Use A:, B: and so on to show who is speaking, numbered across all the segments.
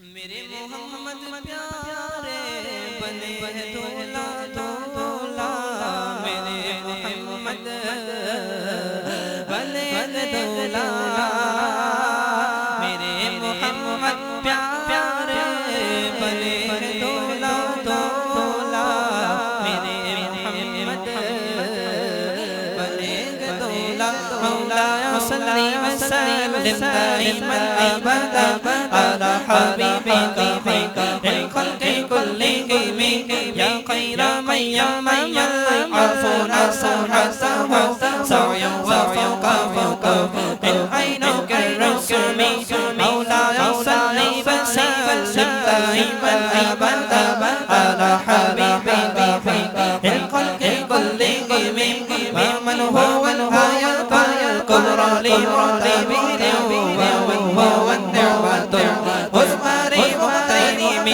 A: میرے محمد پیارے بنے دولا دولا میرے محمد بنے دولا میرے محمد پیارے بنے دولا دولا میرے محمد بنے دولا مولایا صلی وسلم دائما ابدا على حبيبك خير الخلق كلهم يا خير من يمن العفو نصحته سعيا وفوق فوق العين كالرسوم مولاي صل وسلم دائما ابدا على حبيبك خير الخلق كلهم ومن هو الغاية الكبرى لمرتبين وهو النعمة والمري مغتنم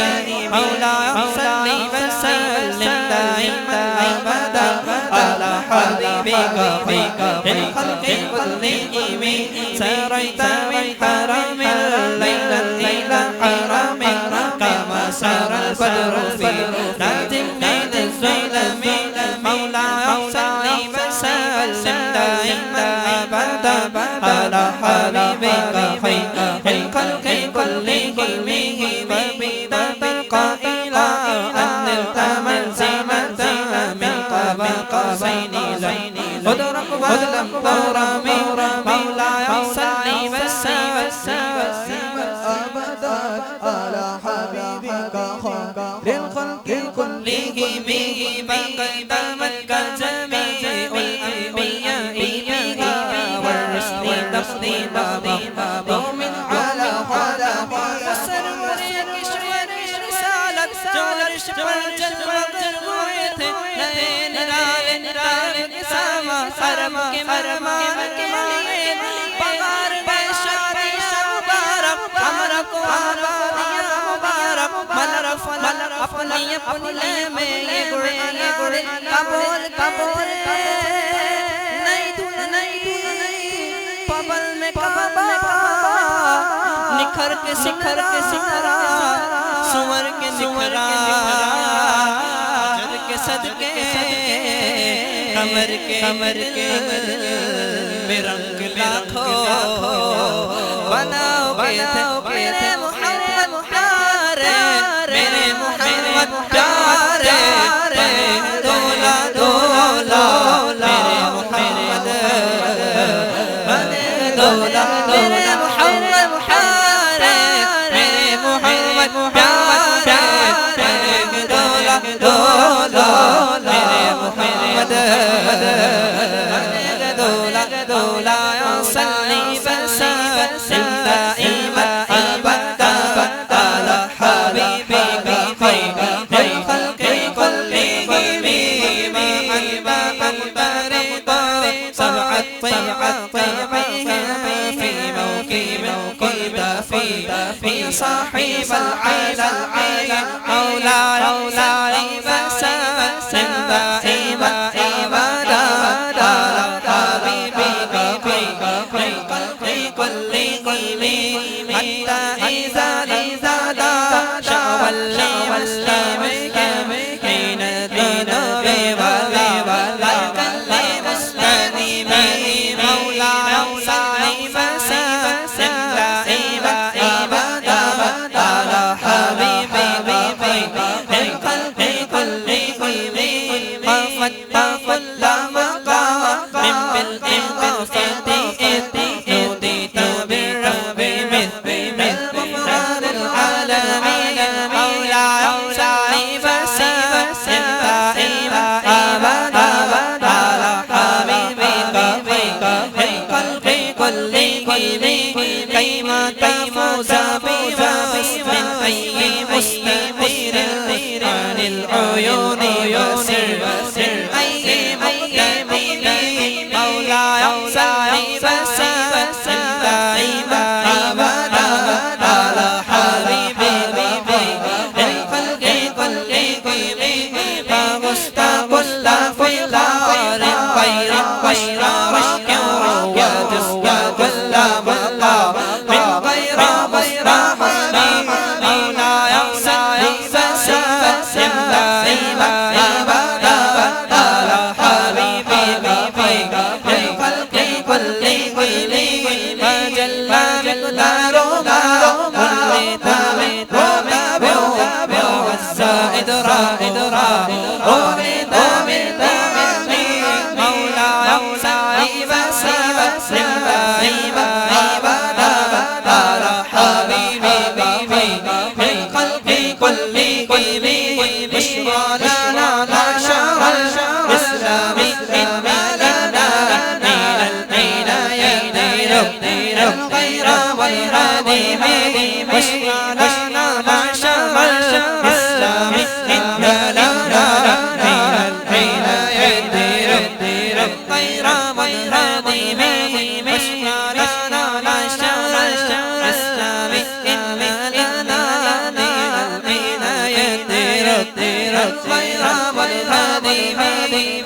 A: مولاي صل وسلم دائما ابدا على حبيبك خير الخلق كلهم سريت من حرم ليلا الى حرم كما سار البدر في ذات من الظلم مولاي صل وسلم دائما ابدا على حبيبك خير الخلق كلهم وبذا تلقى الى ان نلت منزلة من قاب قوسين ادرك ولم ترم مولاي صل وسلم ابدا على حبيبك خير الخلق كلهم فقدمت جميع الانبياء والرسل تفضيلا ومن على خلق وسرور الاشوار رسالة جورش پر جلوت ہوئے تھے نئے نرال ساما حرم کے مرمان کے لیے پگار بے شادی مبارک ہمارا کو آبادیاں مبارک ملرف اپنی اپنے میں یہ گڑے قبول قبول نہیں دھن نہیں پبل میں کعبہ نکھر کے سکھرا سور کے نکھرا جد کے صدقے کمر کے برنگ لاکھوں بناؤ گے تھے میرے محمد پیارے میرے محمد پیارے بنے دولا دولا میرے محمد بنے دولا میرے محمد پیارے میرے محمد پیارے بنے دولا دولا میرے محمد بنے دولا دولا صلی وسلم دائما ابدا على حبيبك خير الخلق كلهم محبا بريدا سبعة في موكب كنت في صاحب العين مولاي صل وسلم دائما ابدا على حبيبك خير الخلق كلهم حتى اذا شاء والمسلمك حين دينه وذاك المسلم مولاي صل وسلم دائما ابدا على حبيبك خير الخلق كلهم في الخلق كلهم بشرى لنا معشر الإسلام إنا لنا من العناية الخير والهديم بشرى لنا معشر الإسلام إنا لنا من العناية الخير والهديم بشرى لنا معشر الإسلام إنا لنا من العناية الخير والهديم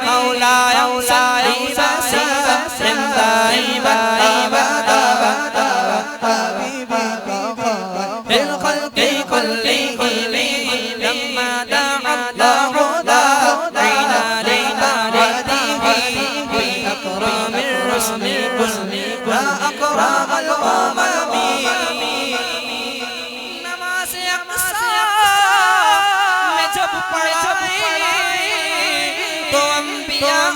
A: مولاي سلم دائما أبدا في الخلق كلهم لما دعا الله داعينا لعبادته بأكرم الرسل لا أكرم الأمم نماز اقصا میں جب پڑھائی تو انبیاء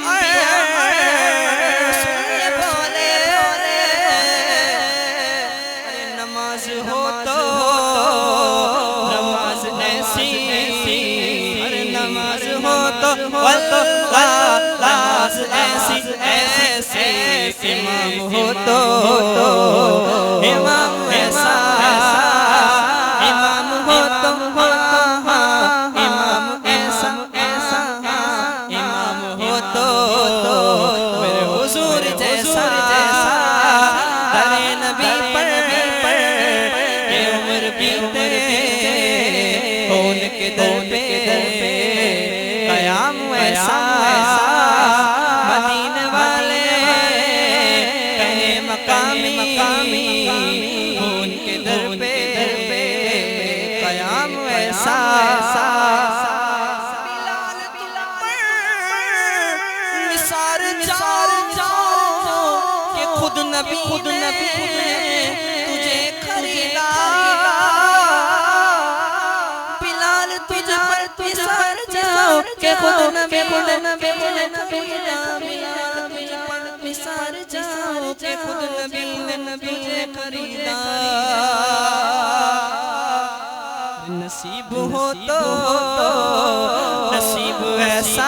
A: نماز ہو تو نماز ایسی نماز ہو تو واللہ ایسی امام ہو تو امام ایسا امام ہو تو امام ایسا امام ہو تو میرے حضور جیسا در نبی پر عمر بیتے ان کے در پہ قیام ایسا مدینے والے کہے مقامی ان کے در پہ قیام ایسا بلال نثار جاؤ کہ خود نبی نے تجھے خریدا بلال تجھ پر نثار جاؤ کہ خود نبی نے نثار جاؤ کہ خود نبی نے تجھے خریدا نصیب ہو تو نصیب ایسا